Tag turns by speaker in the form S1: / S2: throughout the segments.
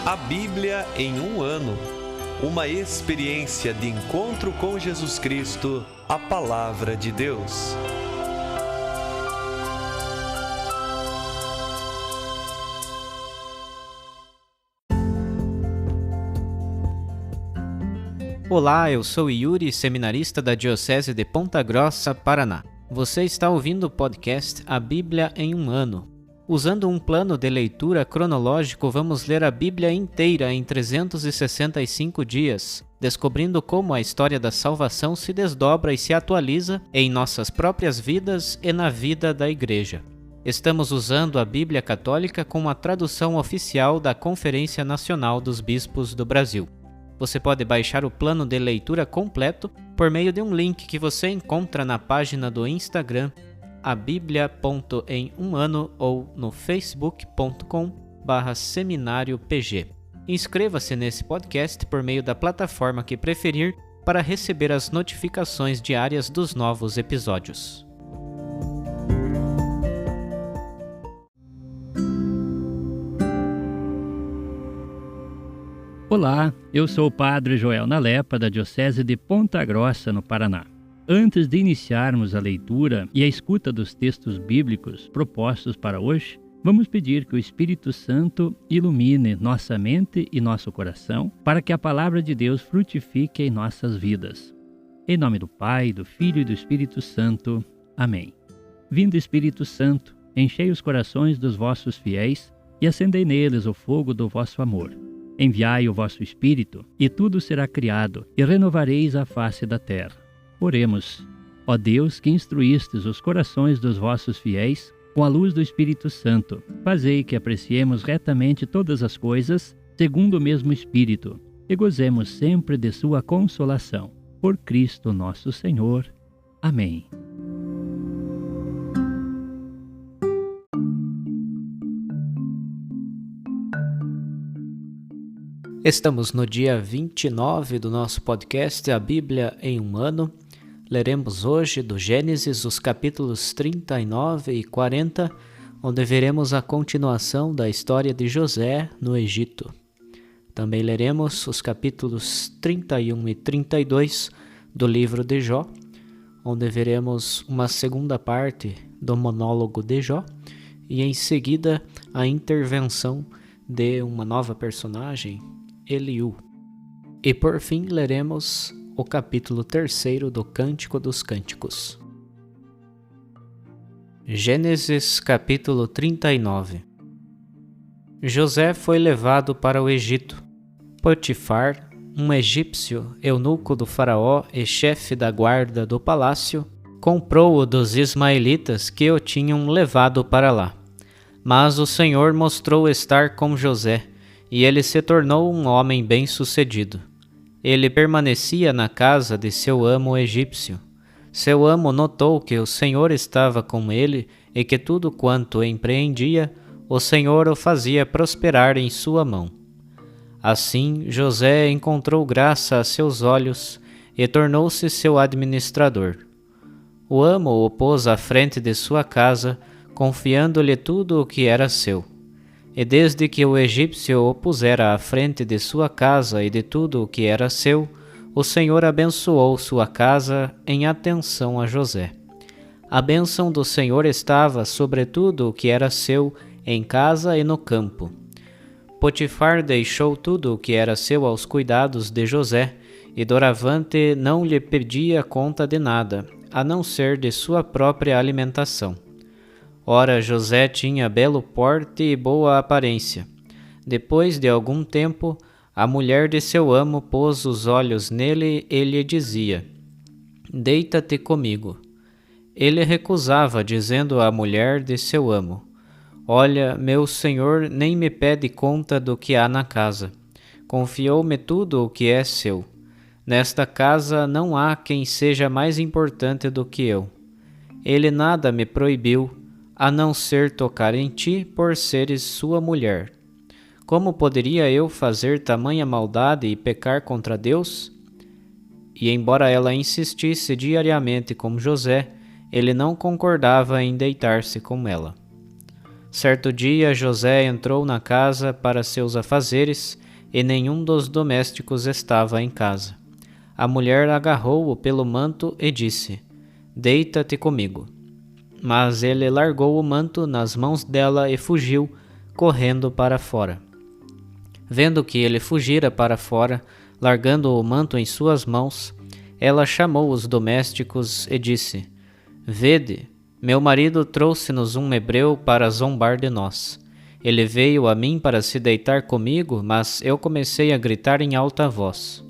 S1: A Bíblia em um ano. Uma experiência de encontro com Jesus Cristo, a Palavra de Deus.
S2: Olá, eu sou Yuri, seminarista da Diocese de Ponta Grossa, Paraná. Você está ouvindo o podcast A Bíblia em um ano. Usando um plano de leitura cronológico, vamos ler a Bíblia inteira em 365 dias, descobrindo como a história da salvação se desdobra e se atualiza em nossas próprias vidas e na vida da Igreja. Estamos usando a Bíblia Católica com a tradução oficial da Conferência Nacional dos Bispos do Brasil. Você pode baixar o plano de leitura completo por meio de um link que você encontra na página do Instagram abiblia.emumano ou no facebook.com/seminariopg. Inscreva-se nesse podcast por meio da plataforma que preferir para receber as notificações diárias dos novos episódios.
S3: Olá, eu sou o Padre Joel Nalepa, da Diocese de Ponta Grossa, no Paraná. Antes de iniciarmos a leitura e a escuta dos textos bíblicos propostos para hoje, vamos pedir que o Espírito Santo ilumine nossa mente e nosso coração para que a Palavra de Deus frutifique em nossas vidas. Em nome do Pai, do Filho e do Espírito Santo. Amém. Vindo Espírito Santo, enchei os corações dos vossos fiéis e acendei neles o fogo do vosso amor. Enviai o vosso Espírito, e tudo será criado, e renovareis a face da terra. Oremos. Ó Deus, que instruístes os corações dos vossos fiéis com a luz do Espírito Santo, fazei que apreciemos retamente todas as coisas, segundo o mesmo Espírito, e gozemos sempre de sua consolação. Por Cristo nosso Senhor. Amém.
S2: Estamos no dia 29 do nosso podcast A Bíblia em um ano. Leremos hoje do Gênesis os capítulos 39 e 40, onde veremos a continuação da história de José no Egito. Também leremos os capítulos 31 e 32 do livro de Jó, onde veremos uma segunda parte do monólogo de Jó e em seguida a intervenção de uma nova personagem, Eliú. E por fim leremos o capítulo 3 do Cântico dos Cânticos. Gênesis capítulo 39. José foi levado para o Egito. Potifar, um egípcio, eunuco do faraó e chefe da guarda do palácio, comprou-o dos ismaelitas que o tinham levado para lá. Mas o Senhor mostrou estar com José, e ele se tornou um homem bem-sucedido. Ele permanecia na casa de seu amo egípcio. Seu amo notou que o Senhor estava com ele e que tudo quanto empreendia, o Senhor o fazia prosperar em sua mão. Assim, José encontrou graça a seus olhos e tornou-se seu administrador. O amo o pôs à frente de sua casa, confiando-lhe tudo o que era seu. E desde que o egípcio o pusera à frente de sua casa e de tudo o que era seu, o Senhor abençoou sua casa em atenção a José. A bênção do Senhor estava sobre tudo o que era seu, em casa e no campo. Potifar deixou tudo o que era seu aos cuidados de José, e doravante não lhe pedia conta de nada, a não ser de sua própria alimentação. Ora, José tinha belo porte e boa aparência. Depois de algum tempo, a mulher de seu amo pôs os olhos nele e lhe dizia: "Deita-te comigo." Ele recusava, dizendo à mulher de seu amo: "Olha, meu senhor nem me pede conta do que há na casa. Confiou-me tudo o que é seu. Nesta casa não há quem seja mais importante do que eu. Ele nada me proibiu, a não ser tocar em ti por seres sua mulher. Como poderia eu fazer tamanha maldade e pecar contra Deus?" E embora ela insistisse diariamente com José, ele não concordava em deitar-se com ela. Certo dia, José entrou na casa para seus afazeres e nenhum dos domésticos estava em casa. A mulher agarrou-o pelo manto e disse: Deita-te comigo. Mas ele largou o manto nas mãos dela e fugiu, correndo para fora. Vendo que ele fugira para fora, largando o manto em suas mãos, ela chamou os domésticos e disse: Vede, meu marido trouxe-nos um hebreu para zombar de nós. Ele veio a mim para se deitar comigo, mas eu comecei a gritar em alta voz.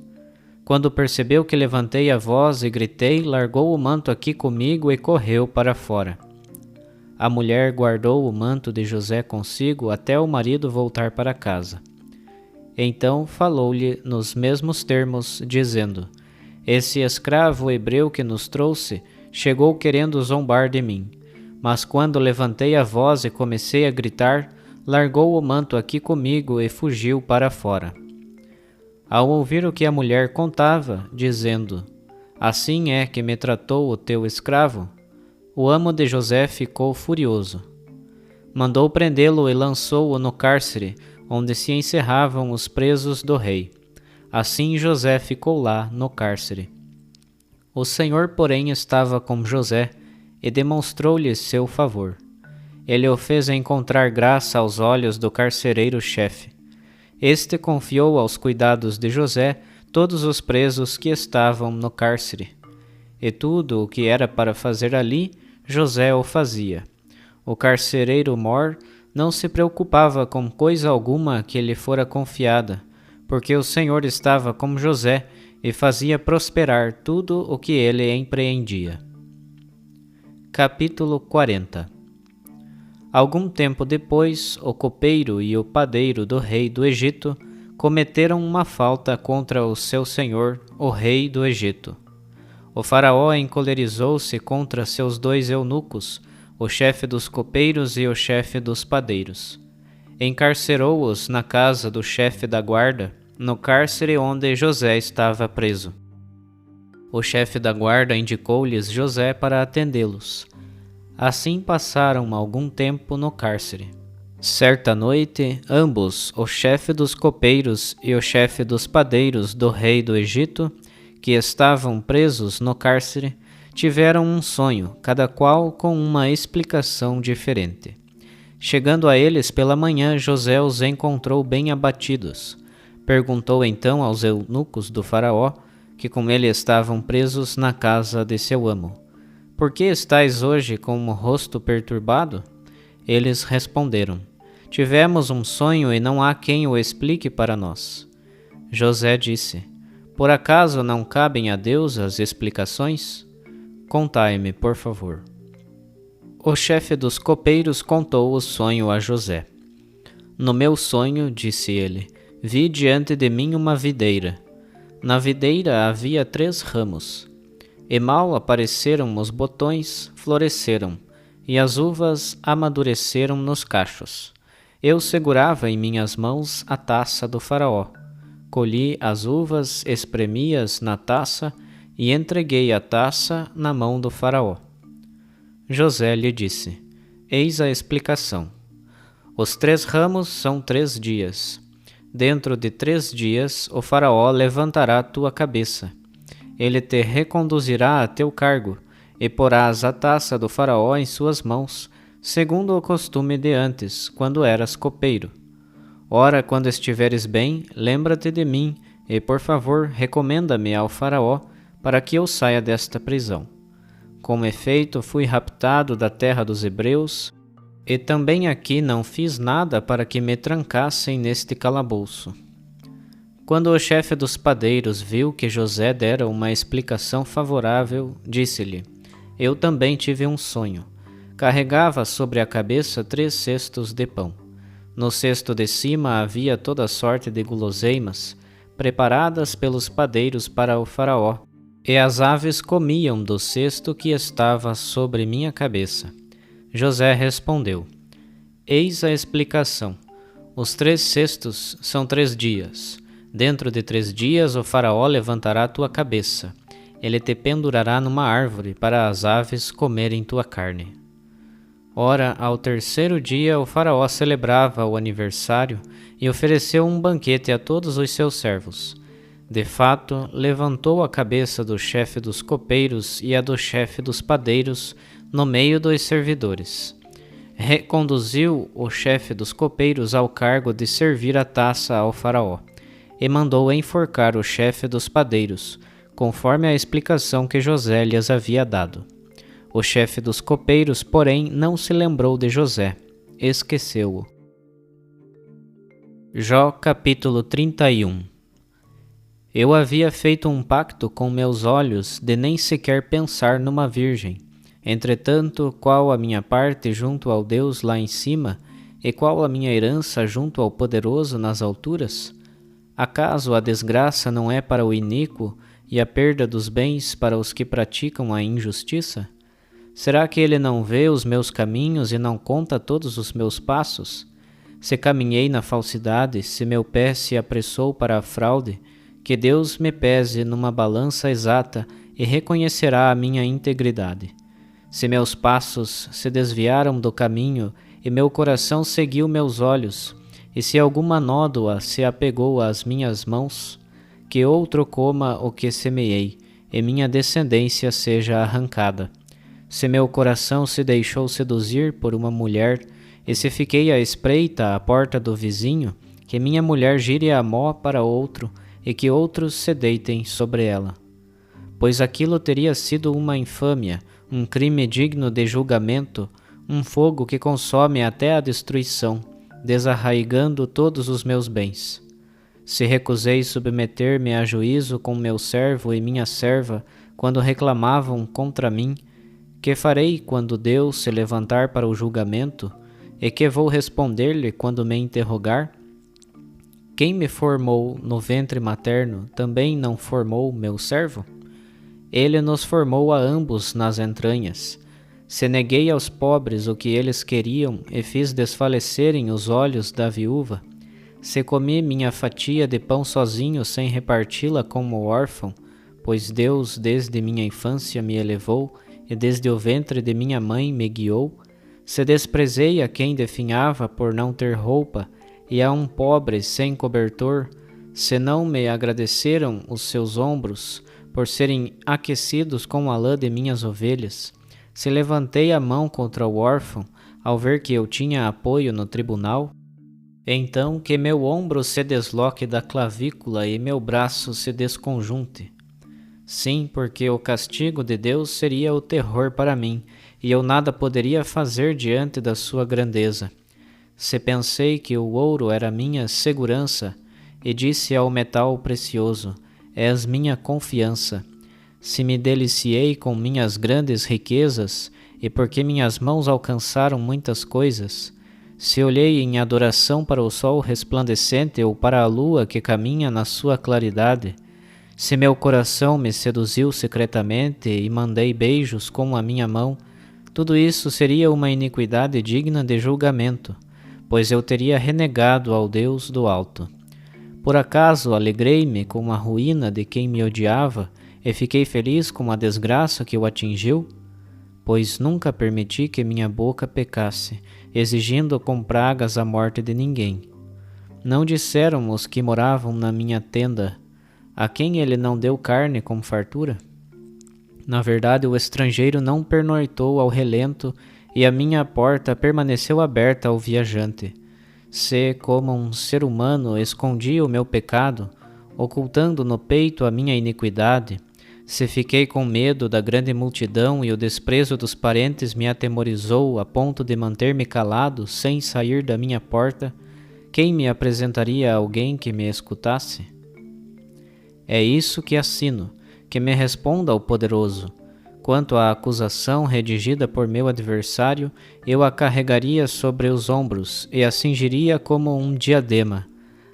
S2: Quando percebeu que levantei a voz e gritei, largou o manto aqui comigo e correu para fora. A mulher guardou o manto de José consigo até o marido voltar para casa. Então falou-lhe nos mesmos termos, dizendo: Esse escravo hebreu que nos trouxe chegou querendo zombar de mim. Mas quando levantei a voz e comecei a gritar, largou o manto aqui comigo e fugiu para fora. Ao ouvir o que a mulher contava, dizendo: Assim é que me tratou o teu escravo, o amo de José ficou furioso. Mandou prendê-lo e lançou-o no cárcere, onde se encerravam os presos do rei. Assim José ficou lá no cárcere. O Senhor, porém, estava com José e demonstrou-lhe seu favor. Ele o fez encontrar graça aos olhos do carcereiro-chefe. Este confiou aos cuidados de José todos os presos que estavam no cárcere. E tudo o que era para fazer ali, José o fazia. O carcereiro-mor não se preocupava com coisa alguma que lhe fora confiada, porque o Senhor estava com José e fazia prosperar tudo o que ele empreendia. Capítulo 40. Algum tempo depois, o copeiro e o padeiro do rei do Egito cometeram uma falta contra o seu senhor, o rei do Egito. O faraó encolerizou-se contra seus 2 eunucos, o chefe dos copeiros e o chefe dos padeiros. Encarcerou-os na casa do chefe da guarda, no cárcere onde José estava preso. O chefe da guarda indicou-lhes José para atendê-los. Assim passaram algum tempo no cárcere. Certa noite, ambos, o chefe dos copeiros e o chefe dos padeiros do rei do Egito, que estavam presos no cárcere, tiveram um sonho, cada qual com uma explicação diferente. Chegando a eles pela manhã, José os encontrou bem abatidos. Perguntou então aos eunucos do faraó, que com ele estavam presos na casa de seu amo: Por que estais hoje com o rosto perturbado? Eles responderam: Tivemos um sonho e não há quem o explique para nós. José disse: Por acaso não cabem a Deus as explicações? Contai-me, por favor. O chefe dos copeiros contou o sonho a José. No meu sonho, disse ele, vi diante de mim uma videira. Na videira havia 3 ramos. E mal apareceram os botões, floresceram, e as uvas amadureceram nos cachos. Eu segurava em minhas mãos a taça do faraó. Colhi as uvas, espremi-as na taça, e entreguei a taça na mão do faraó. José lhe disse: Eis a explicação. Os 3 ramos são 3 dias. Dentro de 3 dias o faraó levantará tua cabeça. Ele te reconduzirá a teu cargo, e porás a taça do faraó em suas mãos, segundo o costume de antes, quando eras copeiro. Ora, quando estiveres bem, lembra-te de mim, e, por favor, recomenda-me ao faraó, para que eu saia desta prisão. Com efeito, fui raptado da terra dos hebreus, e também aqui não fiz nada para que me trancassem neste calabouço. Quando o chefe dos padeiros viu que José dera uma explicação favorável, disse-lhe: Eu também tive um sonho. Carregava sobre a cabeça 3 cestos de pão. No cesto de cima havia toda sorte de guloseimas, preparadas pelos padeiros para o faraó, e as aves comiam do cesto que estava sobre minha cabeça. José respondeu: Eis a explicação. Os 3 cestos são 3 dias. Dentro de 3 dias o faraó levantará tua cabeça. Ele te pendurará numa árvore para as aves comerem tua carne. Ora, ao terceiro dia, o faraó celebrava o aniversário e ofereceu um banquete a todos os seus servos. De fato, levantou a cabeça do chefe dos copeiros e a do chefe dos padeiros no meio dos servidores. Reconduziu o chefe dos copeiros ao cargo de servir a taça ao faraó, e mandou enforcar o chefe dos padeiros, conforme a explicação que José lhes havia dado. O chefe dos copeiros, porém, não se lembrou de José, esqueceu-o. Jó capítulo 31. Eu havia feito um pacto com meus olhos de nem sequer pensar numa virgem. Entretanto, qual a minha parte junto ao Deus lá em cima, e qual a minha herança junto ao Poderoso nas alturas? Acaso a desgraça não é para o iníquo e a perda dos bens para os que praticam a injustiça? Será que ele não vê os meus caminhos e não conta todos os meus passos? Se caminhei na falsidade, se meu pé se apressou para a fraude, que Deus me pese numa balança exata e reconhecerá a minha integridade. Se meus passos se desviaram do caminho e meu coração seguiu meus olhos, e se alguma nódoa se apegou às minhas mãos, que outro coma o que semeei, e minha descendência seja arrancada. Se meu coração se deixou seduzir por uma mulher, e se fiquei à espreita à porta do vizinho, que minha mulher gire a mó para outro, e que outros se deitem sobre ela. Pois aquilo teria sido uma infâmia, um crime digno de julgamento, um fogo que consome até a destruição, desarraigando todos os meus bens. Se recusei submeter-me a juízo com meu servo e minha serva, quando reclamavam contra mim, que farei quando Deus se levantar para o julgamento? E que vou responder-lhe quando me interrogar? Quem me formou no ventre materno também não formou meu servo? Ele nos formou a ambos nas entranhas. Se neguei aos pobres o que eles queriam e fiz desfalecerem os olhos da viúva, se comi minha fatia de pão sozinho sem reparti-la como órfão, pois Deus desde minha infância me elevou e desde o ventre de minha mãe me guiou, se desprezei a quem definhava por não ter roupa e a um pobre sem cobertor, se não me agradeceram os seus ombros por serem aquecidos com a lã de minhas ovelhas, se levantei a mão contra o órfão ao ver que eu tinha apoio no tribunal, então que meu ombro se desloque da clavícula e meu braço se desconjunte. Sim, porque o castigo de Deus seria o terror para mim, e eu nada poderia fazer diante da sua grandeza. Se pensei que o ouro era minha segurança, e disse ao metal precioso, és minha confiança. Se me deliciei com minhas grandes riquezas, e porque minhas mãos alcançaram muitas coisas, se olhei em adoração para o sol resplandecente ou para a lua que caminha na sua claridade, se meu coração me seduziu secretamente e mandei beijos com a minha mão, tudo isso seria uma iniquidade digna de julgamento, pois eu teria renegado ao Deus do alto. Por acaso alegrei-me com a ruína de quem me odiava e fiquei feliz com a desgraça que o atingiu? Pois nunca permiti que minha boca pecasse, exigindo com pragas a morte de ninguém. Não disseram os que moravam na minha tenda, a quem ele não deu carne com fartura? Na verdade, o estrangeiro não pernoitou ao relento, e a minha porta permaneceu aberta ao viajante. Se, como um ser humano, escondi o meu pecado, ocultando no peito a minha iniquidade, se fiquei com medo da grande multidão e o desprezo dos parentes me atemorizou a ponto de manter-me calado sem sair da minha porta, quem me apresentaria a alguém que me escutasse? É isso que assino, que me responda o poderoso. Quanto à acusação redigida por meu adversário, eu a carregaria sobre os ombros e a cingiria como um diadema.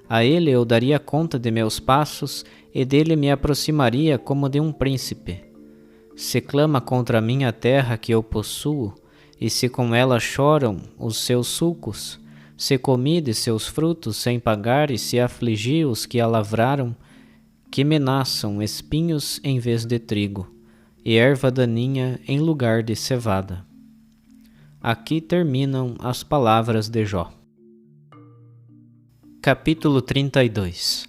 S2: A ele eu daria conta de meus passos e dele me aproximaria como de um príncipe. Se clama contra mim a terra que eu possuo, e se com ela choram os seus sulcos, se comi de seus frutos sem pagar e se afligi os que a lavraram, que me nasçam espinhos em vez de trigo, e erva daninha em lugar de cevada. Aqui terminam as palavras de Jó. Capítulo 32.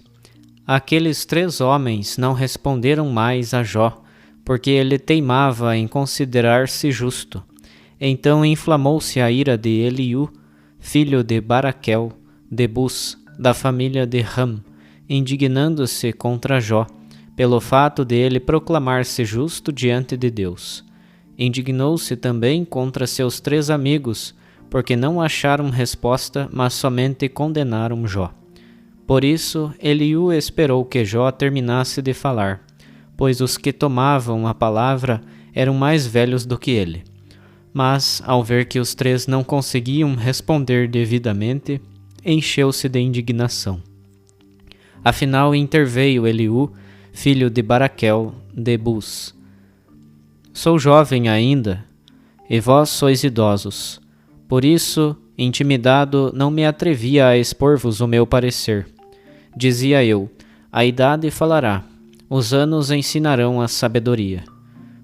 S2: Aqueles 3 homens não responderam mais a Jó, porque ele teimava em considerar-se justo. Então inflamou-se a ira de Eliú, filho de Baraquel, de Bus, da família de Ram, indignando-se contra Jó, pelo fato de ele proclamar-se justo diante de Deus. Indignou-se também contra seus 3 amigos, porque não acharam resposta, mas somente condenaram Jó. Por isso, Eliú esperou que Jó terminasse de falar, pois os que tomavam a palavra eram mais velhos do que ele. Mas, ao ver que os 3 não conseguiam responder devidamente, encheu-se de indignação. Afinal, interveio Eliú, filho de Baraquel, de Bus. Sou jovem ainda, e vós sois idosos. Por isso, intimidado, não me atrevia a expor-vos o meu parecer. Dizia eu, a idade falará, os anos ensinarão a sabedoria.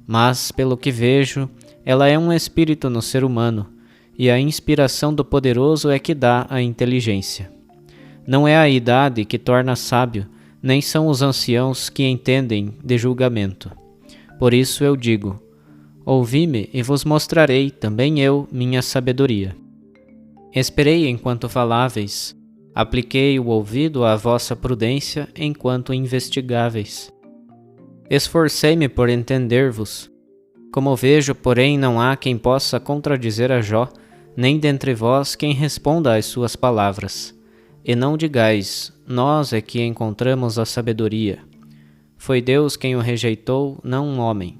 S2: Mas, pelo que vejo, ela é um espírito no ser humano, e a inspiração do poderoso é que dá a inteligência. Não é a idade que torna sábio, nem são os anciãos que entendem de julgamento. Por isso eu digo, ouvi-me e vos mostrarei, também eu, minha sabedoria. Esperei enquanto faláveis, apliquei o ouvido à vossa prudência enquanto investigáveis. Esforcei-me por entender-vos. Como vejo, porém, não há quem possa contradizer a Jó, nem dentre vós quem responda às suas palavras. E não digais, nós é que encontramos a sabedoria. Foi Deus quem o rejeitou, não um homem.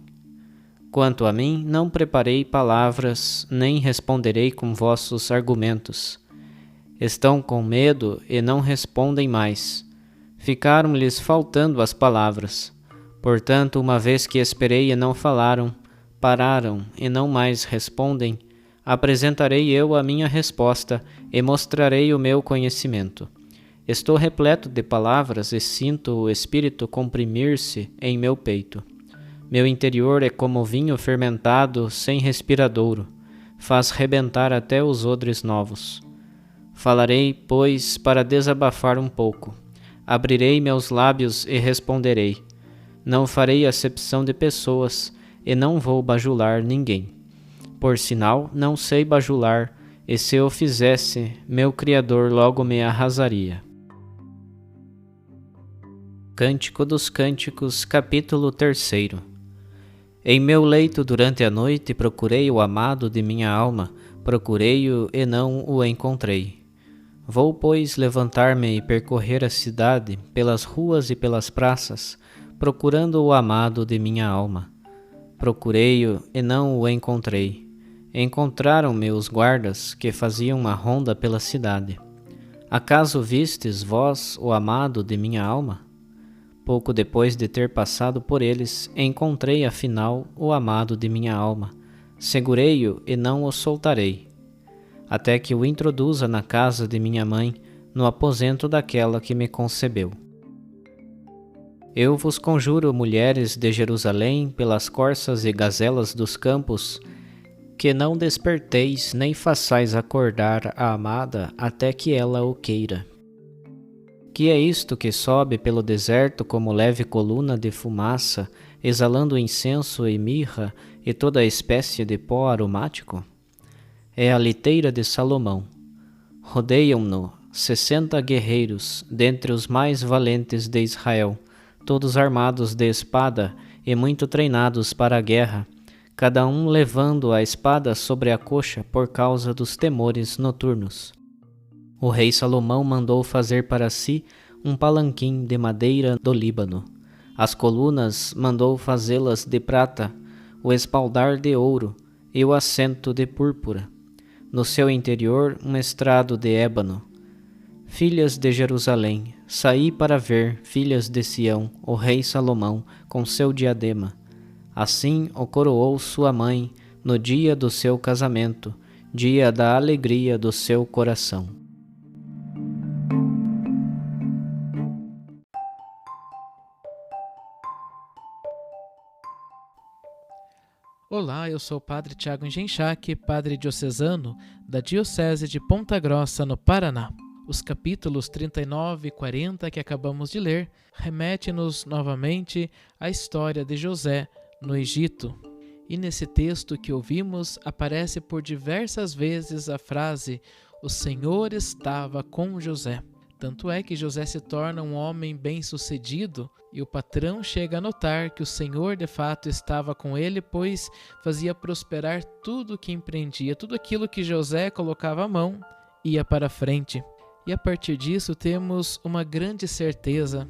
S2: Quanto a mim, não preparei palavras, nem responderei com vossos argumentos. Estão com medo e não respondem mais. Ficaram-lhes faltando as palavras. Portanto, uma vez que esperei e não falaram, pararam e não mais respondem, apresentarei eu a minha resposta e mostrarei o meu conhecimento. Estou repleto de palavras e sinto o Espírito comprimir-se em meu peito. Meu interior é como vinho fermentado sem respiradouro, faz rebentar até os odres novos. Falarei, pois, para desabafar um pouco. Abrirei meus lábios e responderei. Não farei acepção de pessoas e não vou bajular ninguém. Por sinal, não sei bajular, e se eu fizesse, meu Criador logo me arrasaria. Cântico dos Cânticos, capítulo 3. Em meu leito durante a noite procurei o amado de minha alma, procurei-o e não o encontrei. Vou, pois, levantar-me e percorrer a cidade, pelas ruas e pelas praças, procurando o amado de minha alma. Procurei-o e não o encontrei. Encontraram-me os guardas que faziam uma ronda pela cidade. Acaso vistes vós o amado de minha alma? Pouco depois de ter passado por eles, encontrei afinal o amado de minha alma. Segurei-o e não o soltarei, até que o introduza na casa de minha mãe, no aposento daquela que me concebeu. Eu vos conjuro, mulheres de Jerusalém, pelas corças e gazelas dos campos, que não desperteis nem façais acordar a amada até que ela o queira. Que é isto que sobe pelo deserto como leve coluna de fumaça, exalando incenso e mirra e toda espécie de pó aromático? É a liteira de Salomão. Rodeiam-no 60 guerreiros, dentre os mais valentes de Israel, todos armados de espada e muito treinados para a guerra, cada um levando a espada sobre a coxa por causa dos temores noturnos. O rei Salomão mandou fazer para si um palanquim de madeira do Líbano. As colunas mandou fazê-las de prata, o espaldar de ouro e o assento de púrpura. No seu interior, um estrado de ébano. Filhas de Jerusalém, saí para ver, filhas de Sião, o rei Salomão, com seu diadema. Assim o coroou sua mãe no dia do seu casamento, dia da alegria do seu coração.
S4: Olá, eu sou o Padre Tiago Engenchac, Padre Diocesano da Diocese de Ponta Grossa, no Paraná. Os capítulos 39 e 40 que acabamos de ler remete-nos novamente à história de José no Egito. E nesse texto que ouvimos aparece por diversas vezes a frase "O Senhor estava com José". Tanto é que José se torna um homem bem-sucedido e o patrão chega a notar que o Senhor de fato estava com ele, pois fazia prosperar tudo o que empreendia, tudo aquilo que José colocava a mão ia para frente. E a partir disso temos uma grande certeza,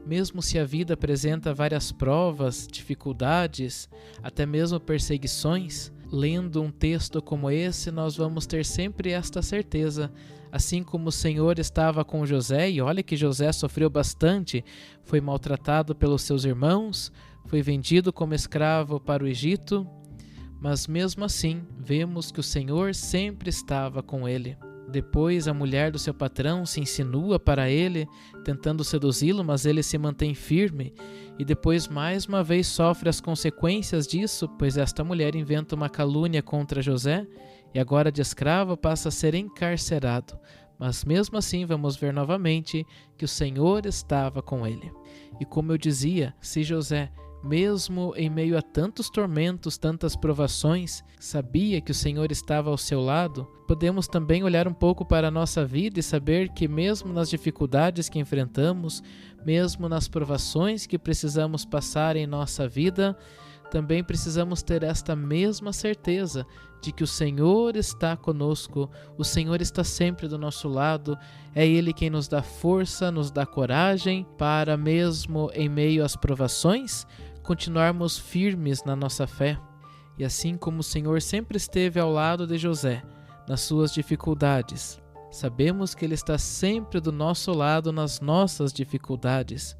S4: mesmo se a vida apresenta várias provas, dificuldades, até mesmo perseguições, lendo um texto como esse, nós vamos ter sempre esta certeza. Assim como o Senhor estava com José, e olha que José sofreu bastante, foi maltratado pelos seus irmãos, foi vendido como escravo para o Egito, mas mesmo assim, vemos que o Senhor sempre estava com ele. Depois, a mulher do seu patrão se insinua para ele, tentando seduzi-lo, mas ele se mantém firme. E depois, mais uma vez, sofre as consequências disso, pois esta mulher inventa uma calúnia contra José e agora de escravo passa a ser encarcerado. Mas mesmo assim, vamos ver novamente que o Senhor estava com ele. E como eu dizia, se José, mesmo em meio a tantos tormentos, tantas provações, sabia que o Senhor estava ao seu lado, podemos também olhar um pouco para a nossa vida e saber que mesmo nas dificuldades que enfrentamos, mesmo nas provações que precisamos passar em nossa vida, também precisamos ter esta mesma certeza de que o Senhor está conosco, o Senhor está sempre do nosso lado, é Ele quem nos dá força, nos dá coragem para, mesmo em meio às provações, continuarmos firmes na nossa fé. E assim como o Senhor sempre esteve ao lado de José nas suas dificuldades, sabemos que Ele está sempre do nosso lado nas nossas dificuldades.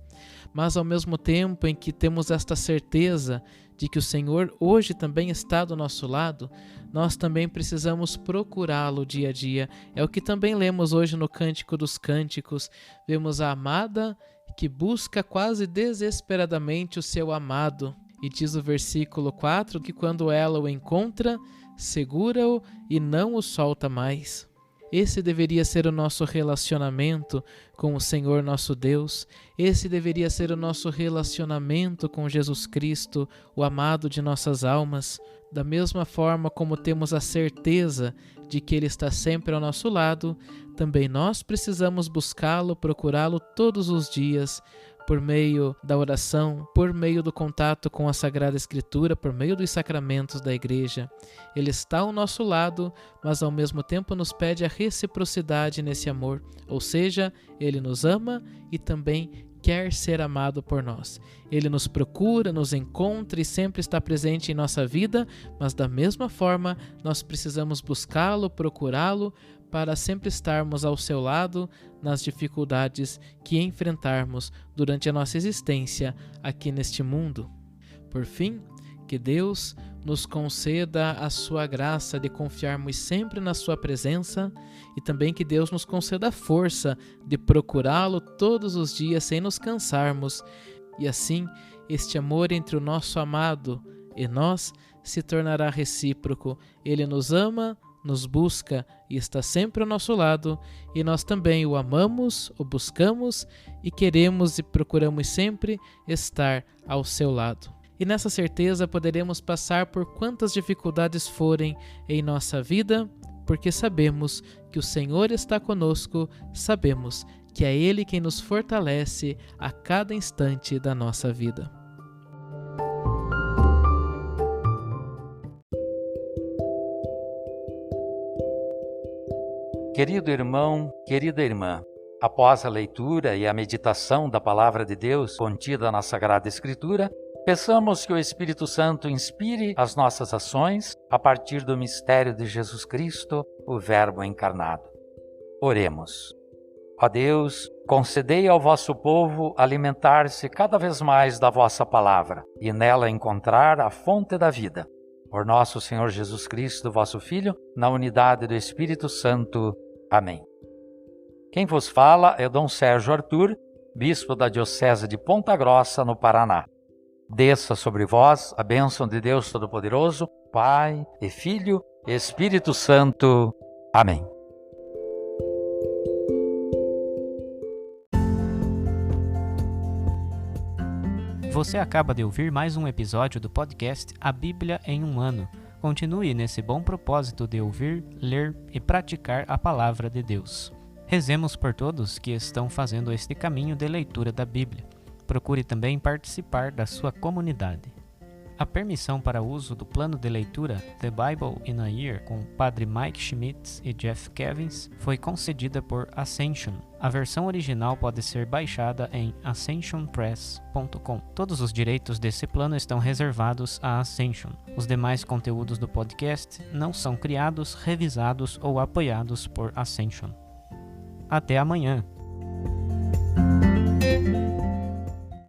S4: Mas ao mesmo tempo em que temos esta certeza de que o Senhor hoje também está do nosso lado, nós também precisamos procurá-lo dia a dia. É o que também lemos hoje no Cântico dos Cânticos. Vemos a amada que busca quase desesperadamente o seu amado. E diz o versículo 4 que quando ela o encontra, segura-o e não o solta mais. Esse deveria ser o nosso relacionamento com o Senhor nosso Deus. Esse deveria ser o nosso relacionamento com Jesus Cristo, o amado de nossas almas. Da mesma forma como temos a certeza de que Ele está sempre ao nosso lado, também nós precisamos buscá-lo, procurá-lo todos os dias, por meio da oração, por meio do contato com a Sagrada Escritura, por meio dos sacramentos da Igreja. Ele está ao nosso lado, mas ao mesmo tempo nos pede a reciprocidade nesse amor, ou seja, Ele nos ama e também quer ser amado por nós. Ele nos procura, nos encontra e sempre está presente em nossa vida, mas da mesma forma nós precisamos buscá-lo, procurá-lo, para sempre estarmos ao seu lado nas dificuldades que enfrentarmos durante a nossa existência aqui neste mundo. Por fim, que Deus nos conceda a sua graça de confiarmos sempre na sua presença e também que Deus nos conceda a força de procurá-lo todos os dias sem nos cansarmos e assim este amor entre o nosso amado e nós se tornará recíproco. Ele nos ama, nos busca e está sempre ao nosso lado, e nós também o amamos, o buscamos e queremos e procuramos sempre estar ao seu lado. E nessa certeza poderemos passar por quantas dificuldades forem em nossa vida, porque sabemos que o Senhor está conosco, sabemos que é Ele quem nos fortalece a cada instante da nossa vida.
S5: Querido irmão, querida irmã, após a leitura e a meditação da Palavra de Deus contida na Sagrada Escritura, peçamos que o Espírito Santo inspire as nossas ações a partir do mistério de Jesus Cristo, o Verbo encarnado. Oremos. Ó Deus, concedei ao vosso povo alimentar-se cada vez mais da vossa palavra e nela encontrar a fonte da vida. Por nosso Senhor Jesus Cristo, vosso Filho, na unidade do Espírito Santo. Amém. Quem vos fala é Dom Sérgio Arthur, bispo da Diocese de Ponta Grossa, no Paraná. desça sobre vós a bênção de Deus Todo-Poderoso, Pai e Filho e Espírito Santo. Amém.
S2: Você acaba de ouvir mais um episódio do podcast A Bíblia em um Ano. Continue nesse bom propósito de ouvir, ler e praticar a Palavra de Deus. Rezemos por todos que estão fazendo este caminho de leitura da Bíblia. Procure também participar da sua comunidade. A permissão para uso do plano de leitura The Bible in a Year com Padre Mike Schmitz e Jeff Kevins foi concedida por Ascension. A versão original pode ser baixada em ascensionpress.com. Todos os direitos desse plano estão reservados à Ascension. Os demais conteúdos do podcast não são criados, revisados ou apoiados por Ascension. Até amanhã!